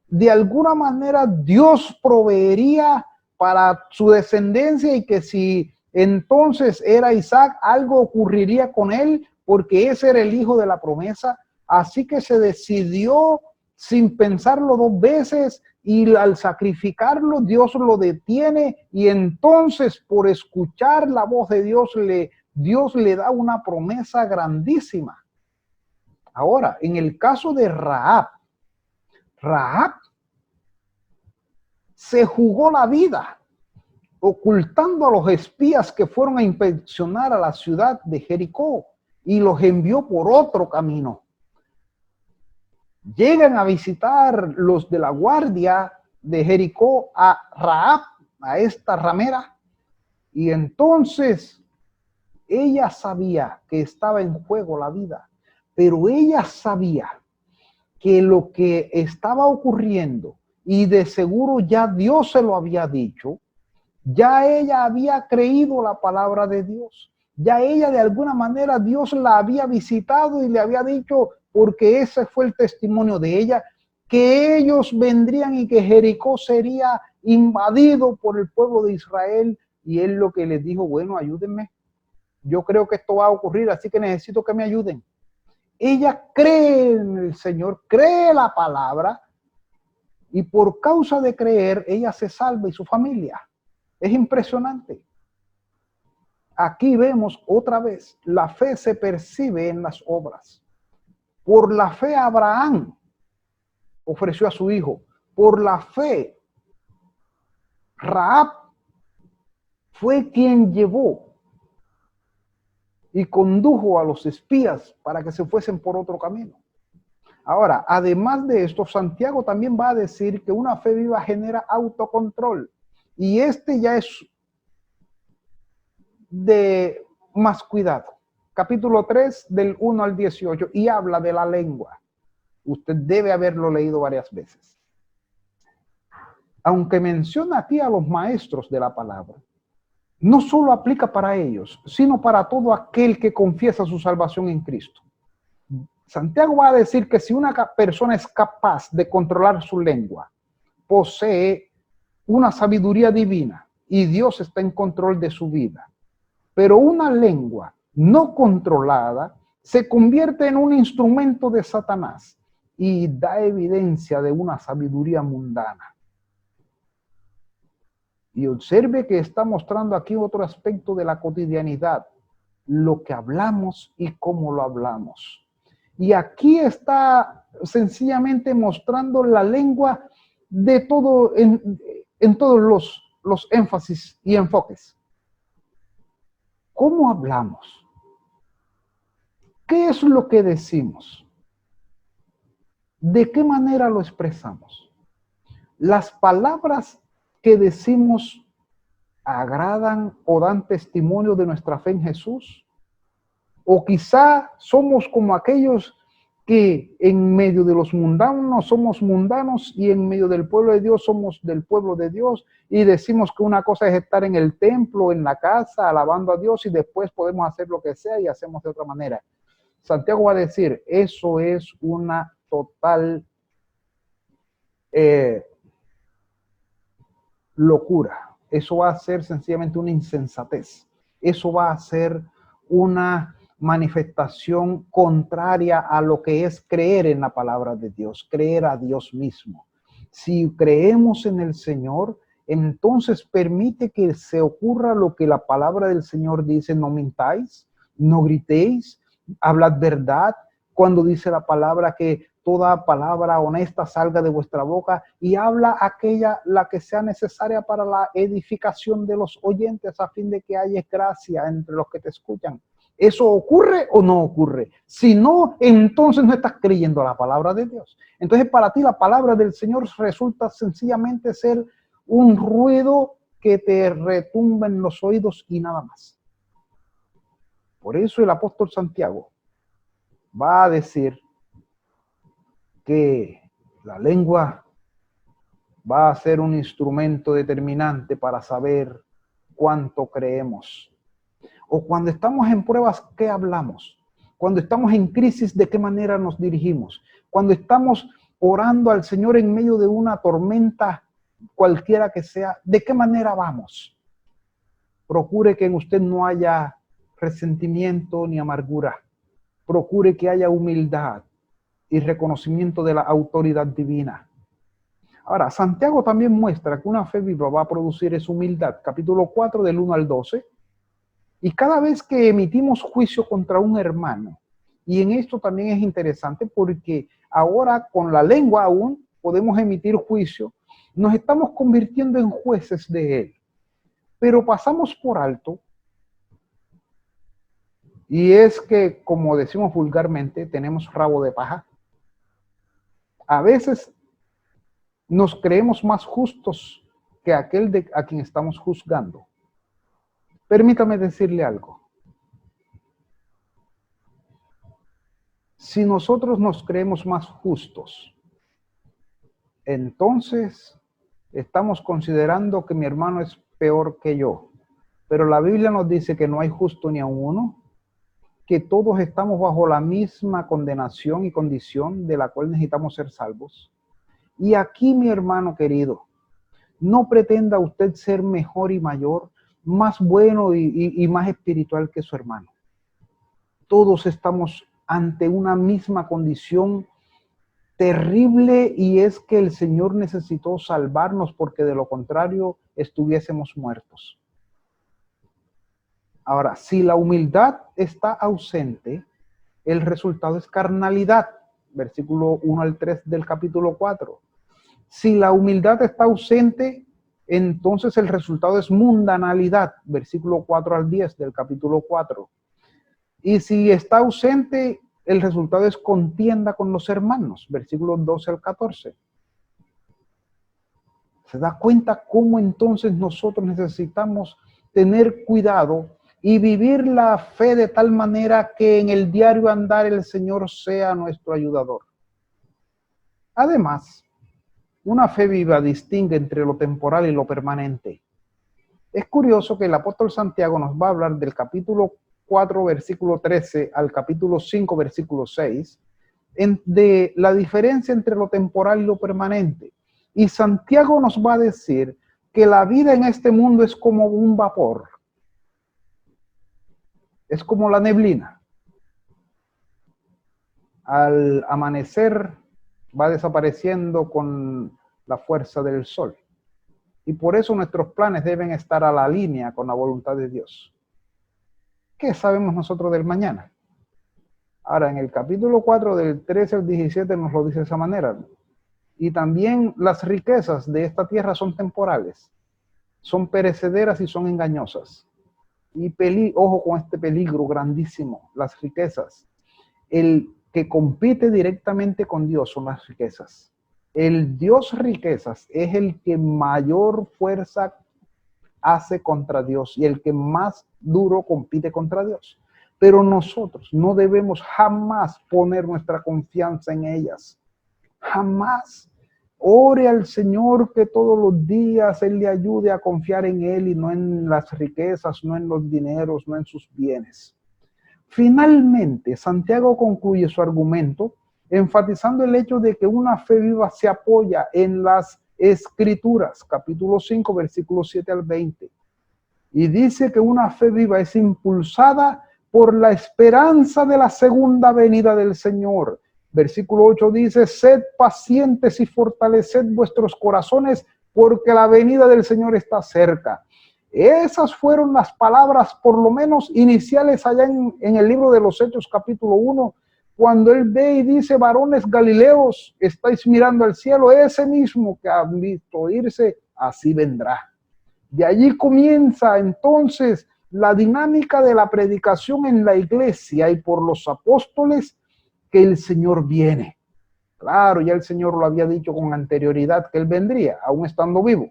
Speaker 3: de alguna manera Dios proveería para su descendencia, y que si entonces era Isaac, algo ocurriría con él, porque ese era el hijo de la promesa. Así que se decidió sin pensarlo dos veces, y al sacrificarlo Dios lo detiene, y entonces por escuchar la voz de Dios le da una promesa grandísima. Ahora, en el caso de Rahab se jugó la vida ocultando a los espías que fueron a inspeccionar a la ciudad de Jericó, y los envió por otro camino. Llegan a visitar los de la guardia de Jericó a Rahab, a esta ramera, y entonces ella sabía que estaba en juego la vida, pero ella sabía que lo que estaba ocurriendo, y de seguro ya Dios se lo había dicho, ya ella había creído la palabra de Dios, ya ella de alguna manera Dios la había visitado y le había dicho, porque ese fue el testimonio de ella, que ellos vendrían y que Jericó sería invadido por el pueblo de Israel. Y él lo que les dijo, bueno, ayúdenme, yo creo que esto va a ocurrir, así que necesito que me ayuden. Ella cree en el Señor, cree la palabra, y por causa de creer, ella se salva y su familia. Es impresionante. Aquí vemos otra vez, la fe se percibe en las obras. Por la fe Abraham ofreció a su hijo. Por la fe Rahab fue quien llevó y condujo a los espías para que se fuesen por otro camino. Ahora, además de esto, Santiago también va a decir que una fe viva genera autocontrol. Y este ya es de más cuidado. Capítulo 3 del 1 al 18, y habla de la lengua. Usted debe haberlo leído varias veces. Aunque menciona aquí a los maestros de la palabra, no solo aplica para ellos, sino para todo aquel que confiesa su salvación en Cristo. Santiago va a decir que si una persona es capaz de controlar su lengua, posee una sabiduría divina y Dios está en control de su vida. Pero una lengua no controlada se convierte en un instrumento de Satanás y da evidencia de una sabiduría mundana. Y observe que está mostrando aquí otro aspecto de la cotidianidad, lo que hablamos y cómo lo hablamos. Y aquí está sencillamente mostrando la lengua de todo, en todos los énfasis y enfoques. ¿Cómo hablamos? ¿Qué es lo que decimos? ¿De qué manera lo expresamos? Las palabras que decimos agradan o dan testimonio de nuestra fe en Jesús, o quizá somos como aquellos que en medio de los mundanos somos mundanos y en medio del pueblo de Dios somos del pueblo de Dios, y decimos que una cosa es estar en el templo, en la casa, alabando a Dios, y después podemos hacer lo que sea y hacemos de otra manera. Santiago va a decir, eso es una total locura. Eso va a ser sencillamente una insensatez. Eso va a ser una manifestación contraria a lo que es creer en la palabra de Dios, creer a Dios mismo. Si creemos en el Señor, entonces permite que se ocurra lo que la palabra del Señor dice: no mintáis, no gritéis, hablad verdad. Cuando dice la palabra que toda palabra honesta salga de vuestra boca, y habla aquella la que sea necesaria para la edificación de los oyentes, a fin de que haya gracia entre los que te escuchan. ¿Eso ocurre o no ocurre? Si no, entonces no estás creyendo la palabra de Dios. Entonces para ti la palabra del Señor resulta sencillamente ser un ruido que te retumba en los oídos y nada más. Por eso el apóstol Santiago va a decir que la lengua va a ser un instrumento determinante para saber cuánto creemos. O cuando estamos en pruebas, ¿qué hablamos? Cuando estamos en crisis, ¿de qué manera nos dirigimos? Cuando estamos orando al Señor en medio de una tormenta, cualquiera que sea, ¿de qué manera vamos? Procure que en usted no haya resentimiento ni amargura. Procure que haya humildad y reconocimiento de la autoridad divina. Ahora, Santiago también muestra que una fe viva va a producir esa humildad. Capítulo 4 del 1 al 12. Y cada vez que emitimos juicio contra un hermano, y en esto también es interesante porque ahora con la lengua aún podemos emitir juicio, nos estamos convirtiendo en jueces de él. Pero pasamos por alto, y es que, como decimos vulgarmente, tenemos rabo de paja. A veces nos creemos más justos que aquel a quien estamos juzgando. Permítame decirle algo. Si nosotros nos creemos más justos, entonces estamos considerando que mi hermano es peor que yo. Pero la Biblia nos dice que no hay justo ni a uno, que todos estamos bajo la misma condenación y condición de la cual necesitamos ser salvos. Y aquí, mi hermano querido, no pretenda usted ser mejor y mayor, más bueno y más espiritual que su hermano. Todos estamos ante una misma condición terrible, y es que el Señor necesitó salvarnos porque de lo contrario estuviésemos muertos. Ahora, si la humildad está ausente, el resultado es carnalidad. Versículo 1 al 3 del capítulo 4. Si la humildad está ausente, entonces el resultado es mundanalidad. Versículo 4 al 10 del capítulo 4. Y si está ausente, el resultado es contienda con los hermanos. Versículos 12 al 14. ¿Se da cuenta cómo entonces nosotros necesitamos tener cuidado y vivir la fe de tal manera que en el diario andar el Señor sea nuestro ayudador? Además, una fe viva distingue entre lo temporal y lo permanente. Es curioso que el apóstol Santiago nos va a hablar del capítulo 4, versículo 13 al capítulo 5, versículo 6, de la diferencia entre lo temporal y lo permanente. Y Santiago nos va a decir que la vida en este mundo es como un vapor. Es como la neblina. Al amanecer va desapareciendo con la fuerza del sol. Y por eso nuestros planes deben estar a la línea con la voluntad de Dios. ¿Qué sabemos nosotros del mañana? Ahora, en el capítulo 4, del 13 al 17, nos lo dice de esa manera. Y también las riquezas de esta tierra son temporales, son perecederas y son engañosas. Y ojo con este peligro grandísimo, las riquezas. El que compite directamente con Dios son las riquezas. El Dios riquezas es el que mayor fuerza hace contra Dios y el que más duro compite contra Dios. Pero nosotros no debemos jamás poner nuestra confianza en ellas. Jamás. Ore al Señor que todos los días Él le ayude a confiar en Él y no en las riquezas, no en los dineros, no en sus bienes. Finalmente, Santiago concluye su argumento enfatizando el hecho de que una fe viva se apoya en las Escrituras, capítulo 5, versículos 7 al 20. Y dice que una fe viva es impulsada por la esperanza de la segunda venida del Señor. Versículo 8 dice, sed pacientes y fortaleced vuestros corazones porque la venida del Señor está cerca. Esas fueron las palabras, por lo menos iniciales, allá en el libro de los Hechos, capítulo 1, cuando él ve y dice, varones galileos, estáis mirando al cielo, ese mismo que han visto irse, así vendrá. De allí comienza entonces la dinámica de la predicación en la iglesia y por los apóstoles, que el Señor viene. Claro, ya el Señor lo había dicho con anterioridad que Él vendría, aún estando vivo.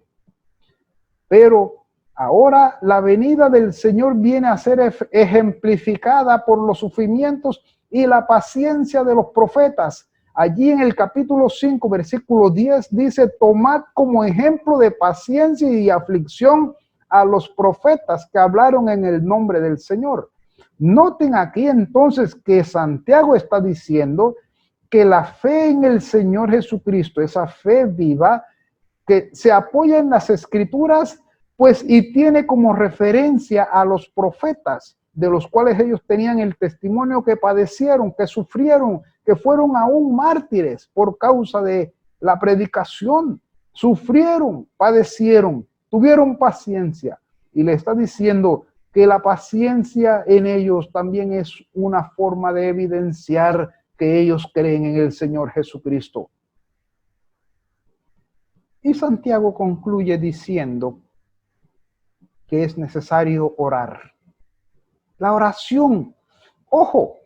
Speaker 3: Pero ahora la venida del Señor viene a ser ejemplificada por los sufrimientos y la paciencia de los profetas. Allí en el capítulo 5, versículo 10, dice, tomad como ejemplo de paciencia y aflicción a los profetas que hablaron en el nombre del Señor. Noten aquí entonces que Santiago está diciendo que la fe en el Señor Jesucristo, esa fe viva, que se apoya en las Escrituras, pues, y tiene como referencia a los profetas, de los cuales ellos tenían el testimonio, que padecieron, que sufrieron, que fueron aún mártires por causa de la predicación, sufrieron, padecieron, tuvieron paciencia, y le está diciendo que la paciencia en ellos también es una forma de evidenciar que ellos creen en el Señor Jesucristo. Y Santiago concluye diciendo que es necesario orar. La oración, ojo,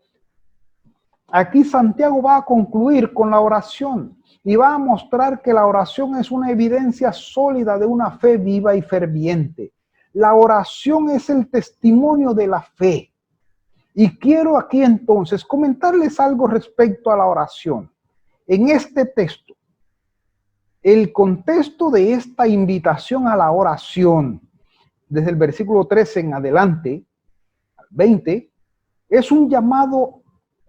Speaker 3: aquí Santiago va a concluir con la oración y va a mostrar que la oración es una evidencia sólida de una fe viva y ferviente. La oración es el testimonio de la fe. Y quiero aquí entonces comentarles algo respecto a la oración. En este texto, el contexto de esta invitación a la oración, desde el versículo 13 en adelante, al 20, es un llamado,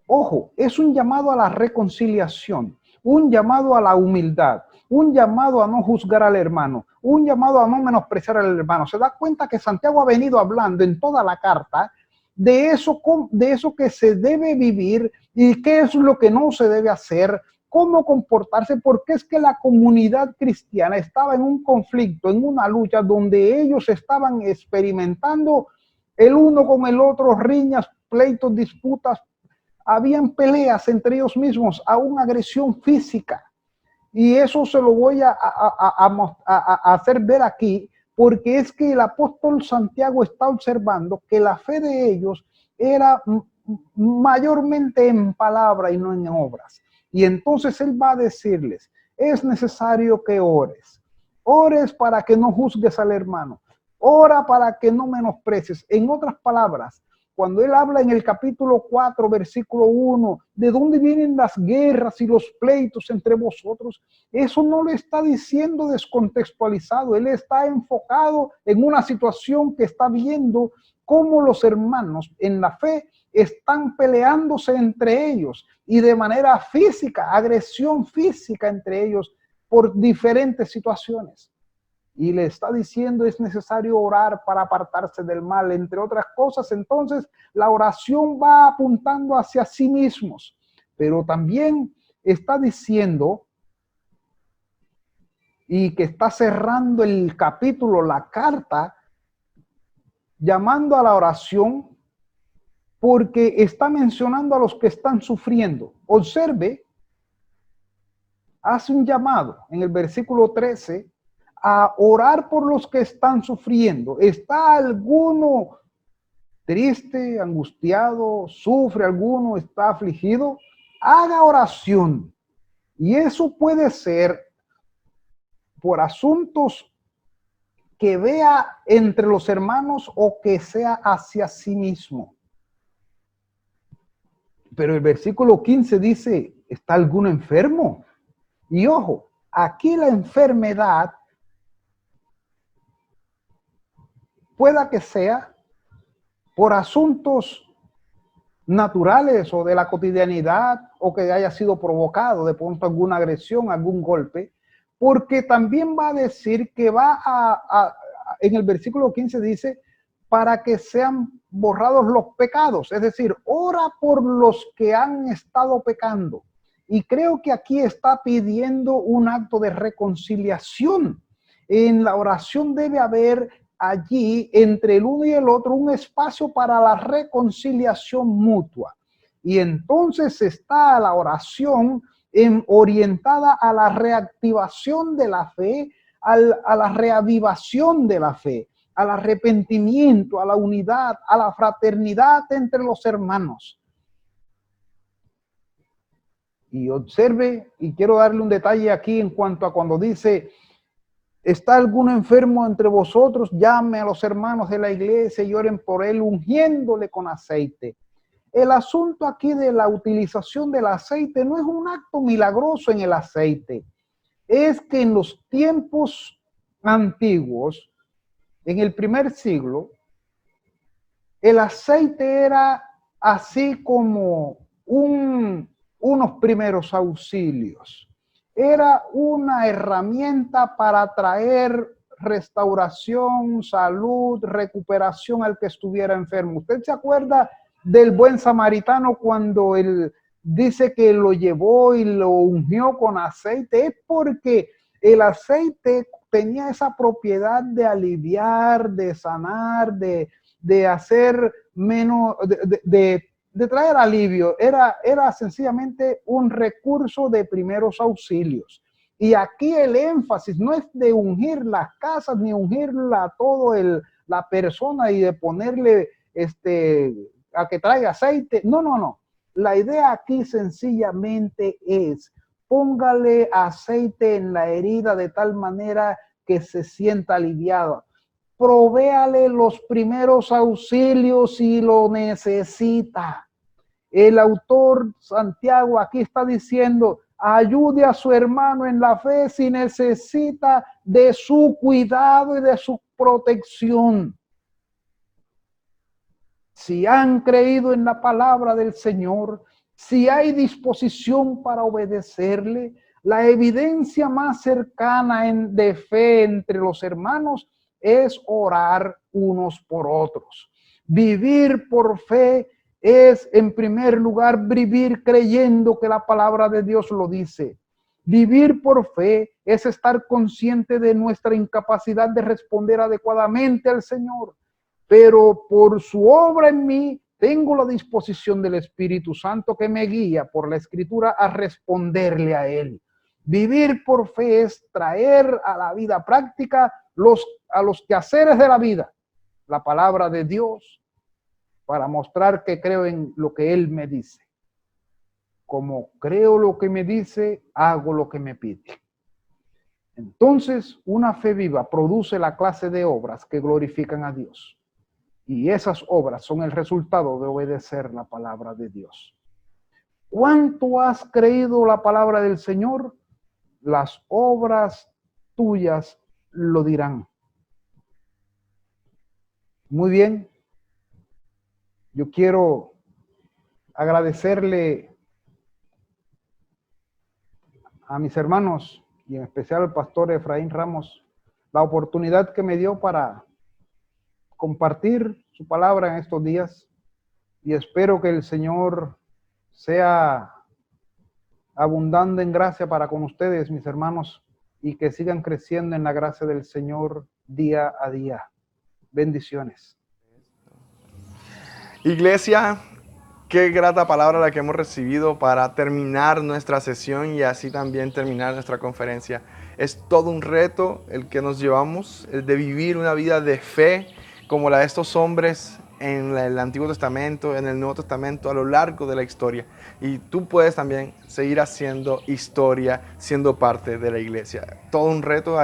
Speaker 3: ojo, es un llamado a la reconciliación, un llamado a la humildad, un llamado a no juzgar al hermano, un llamado a no menospreciar al hermano. Se da cuenta que Santiago ha venido hablando en toda la carta de eso que se debe vivir y qué es lo que no se debe hacer, cómo comportarse, porque es que la comunidad cristiana estaba en un conflicto, en una lucha donde ellos estaban experimentando el uno con el otro, riñas, pleitos, disputas, habían peleas entre ellos mismos, aún agresión física. Y eso se lo voy a hacer ver aquí, porque es que el apóstol Santiago está observando que la fe de ellos era mayormente en palabra y no en obras. Y entonces él va a decirles, es necesario que ores. Ores para que no juzgues al hermano. Ora para que no menosprecies. En otras palabras, cuando él habla en el capítulo 4, versículo 1, de dónde vienen las guerras y los pleitos entre vosotros, eso no lo está diciendo descontextualizado. Él está enfocado en una situación que está viendo cómo los hermanos en la fe están peleándose entre ellos y de manera física, agresión física entre ellos por diferentes situaciones. Y le está diciendo es necesario orar para apartarse del mal, entre otras cosas. Entonces la oración va apuntando hacia sí mismos, pero también está diciendo, y que está cerrando el capítulo, la carta, llamando a la oración, porque está mencionando a los que están sufriendo. Observe, hace un llamado en el versículo 13 a orar por los que están sufriendo. ¿Está alguno triste, angustiado, sufre alguno, está afligido? Haga oración. Y eso puede ser por asuntos que vea entre los hermanos o que sea hacia sí mismo. Pero el versículo 15 dice, ¿está alguno enfermo? Y ojo, aquí la enfermedad pueda que sea por asuntos naturales o de la cotidianidad o que haya sido provocado de pronto alguna agresión, algún golpe, porque también va a decir que en el versículo 15 dice, para que sean borrados los pecados, es decir, ora por los que han estado pecando. Y creo que aquí está pidiendo un acto de reconciliación. En la oración debe haber allí entre el uno y el otro un espacio para la reconciliación mutua. Y entonces está la oración orientada a la reactivación de la fe, a la reavivación de la fe, al arrepentimiento, a la unidad, a la fraternidad entre los hermanos. Y observe, y quiero darle un detalle aquí en cuanto a cuando dice, ¿está alguno enfermo entre vosotros? Llame a los hermanos de la iglesia y oren por él, ungiéndole con aceite. El asunto aquí de la utilización del aceite no es un acto milagroso en el aceite. Es que en los tiempos antiguos, en el primer siglo, el aceite era así como unos primeros auxilios. Era una herramienta para traer restauración, salud, recuperación al que estuviera enfermo. ¿Usted se acuerda del buen samaritano cuando él dice que lo llevó y lo ungió con aceite? Es porque el aceite tenía esa propiedad de aliviar, de sanar, de hacer menos, de traer alivio. Era sencillamente un recurso de primeros auxilios. Y aquí el énfasis no es de ungir las casas ni ungirla a todo la persona y de ponerle a que traiga aceite. No. La idea aquí sencillamente es póngale aceite en la herida de tal manera que se sienta aliviado. Provéale los primeros auxilios si lo necesita. El autor Santiago aquí está diciendo, ayude a su hermano en la fe si necesita de su cuidado y de su protección. Si han creído en la palabra del Señor, si hay disposición para obedecerle, la evidencia más cercana de fe entre los hermanos es orar unos por otros. Vivir por fe es, en primer lugar, vivir creyendo que la palabra de Dios lo dice. Vivir por fe es estar consciente de nuestra incapacidad de responder adecuadamente al Señor. Pero por su obra en mí, tengo la disposición del Espíritu Santo que me guía por la Escritura a responderle a Él. Vivir por fe es traer a la vida práctica a los quehaceres de la vida, la palabra de Dios, para mostrar que creo en lo que Él me dice. Como creo lo que me dice, hago lo que me pide. Entonces, una fe viva produce la clase de obras que glorifican a Dios. Y esas obras son el resultado de obedecer la palabra de Dios. ¿Cuánto has creído la palabra del Señor? Las obras tuyas lo dirán. Muy bien. Yo quiero agradecerle a mis hermanos y en especial al pastor Efraín Ramos la oportunidad que me dio para compartir su palabra en estos días, y espero que el Señor sea abundante en gracia para con ustedes, mis hermanos, y que sigan creciendo en la gracia del Señor día a día. Bendiciones.
Speaker 1: Iglesia, qué grata palabra la que hemos recibido para terminar nuestra sesión y así también terminar nuestra conferencia. Es todo un reto el que nos llevamos, el de vivir una vida de fe como la de estos hombres en el Antiguo Testamento, en el Nuevo Testamento, a lo largo de la historia. Y tú puedes también seguir haciendo historia, siendo parte de la iglesia. Todo un reto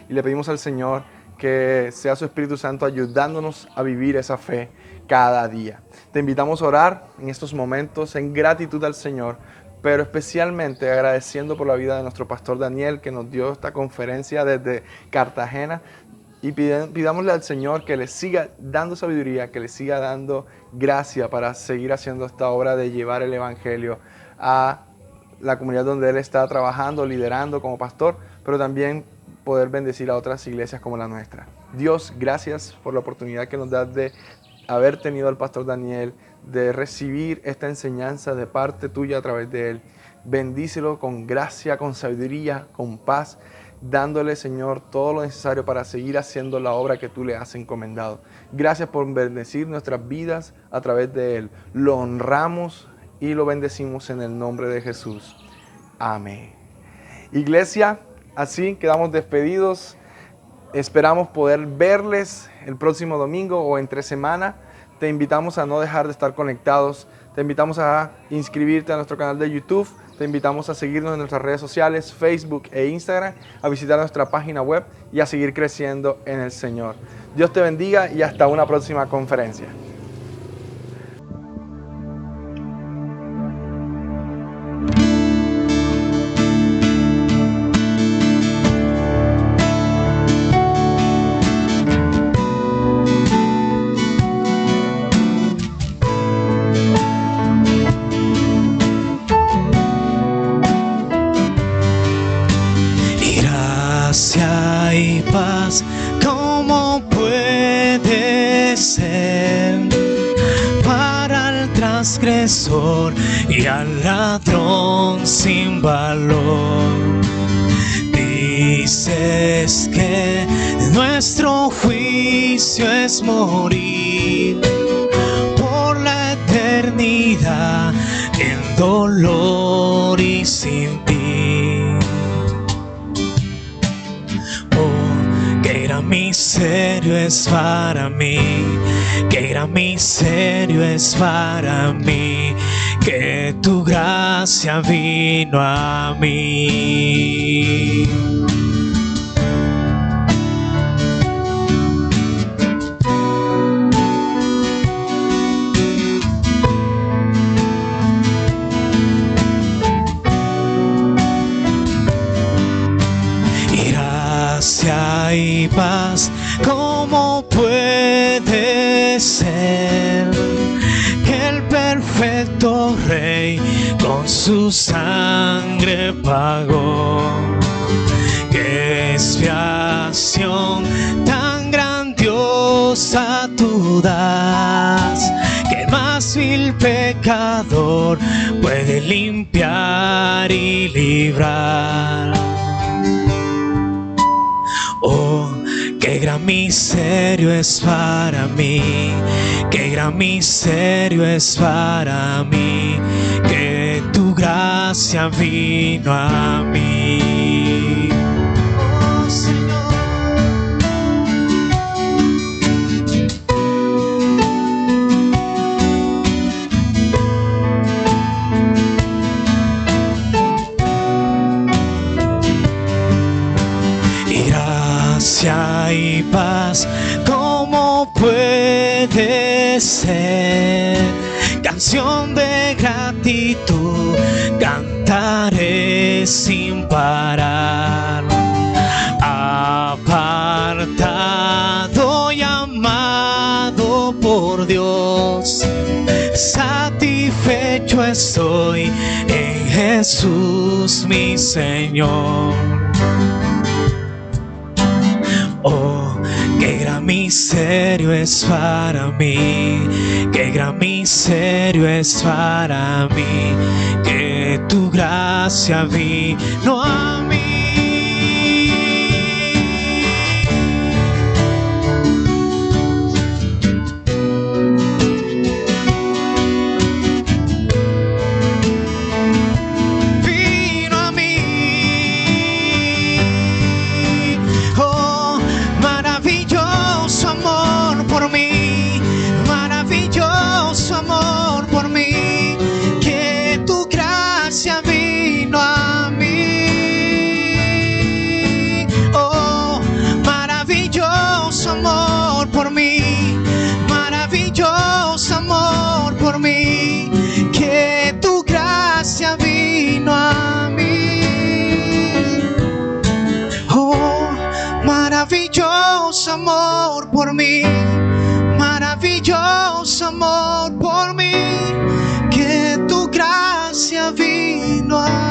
Speaker 1: y le pedimos al Señor que sea su Espíritu Santo ayudándonos a vivir esa fe cada día. Te invitamos a orar en estos momentos en gratitud al Señor, pero especialmente agradeciendo por la vida de nuestro pastor Daniel, que nos dio esta conferencia desde Cartagena. Y pidámosle al Señor que le siga dando sabiduría, que le siga dando gracia para seguir haciendo esta obra de llevar el Evangelio a la comunidad donde Él está trabajando, liderando como pastor, pero también poder bendecir a otras iglesias como la nuestra. Dios, gracias por la oportunidad que nos das de haber tenido al pastor Daniel, de recibir esta enseñanza de parte tuya a través de él. Bendícelo con gracia, con sabiduría, con paz, dándole, Señor, todo lo necesario para seguir haciendo la obra que tú le has encomendado. Gracias por bendecir nuestras vidas a través de él. Lo honramos y lo bendecimos en el nombre de Jesús. Amén. Iglesia, así quedamos despedidos. Esperamos poder verles el próximo domingo o entre semana. Te invitamos a no dejar de estar conectados. Te invitamos a inscribirte a nuestro canal de YouTube. Te invitamos a seguirnos en nuestras redes sociales, Facebook e Instagram, a visitar nuestra página web y a seguir creciendo en el Señor. Dios te bendiga y hasta una próxima conferencia.
Speaker 2: pastor y al ladrón sin valor. Dices que nuestro juicio es morir por la eternidad en dolor y sin ti. Oh, qué gran miserio es para mí, qué gran miserio es para mí, que tu gracia vino a mí. Gracia y paz, ¿cómo puede ser que el perfecto Rey con su sangre pagó? ¡Qué expiación tan grandiosa tú das! Que el más vil pecador puede limpiar y librar. Oh, qué gran miserio es para mí, qué gran miserio es para mí, que tu gracia vino a mí. Oh, Señor. Gracia y paz, ¿cómo puede ser? Canción de gratitud cantaré sin parar. Apartado y amado por Dios, satisfecho estoy en Jesús mi Señor. Oh, qué gran miserio es para mí, qué gran miserio es para mí, que tu gracia vino a mí. Maravilloso amor por mí, maravilloso amor por mí, que tu gracia vino a mí.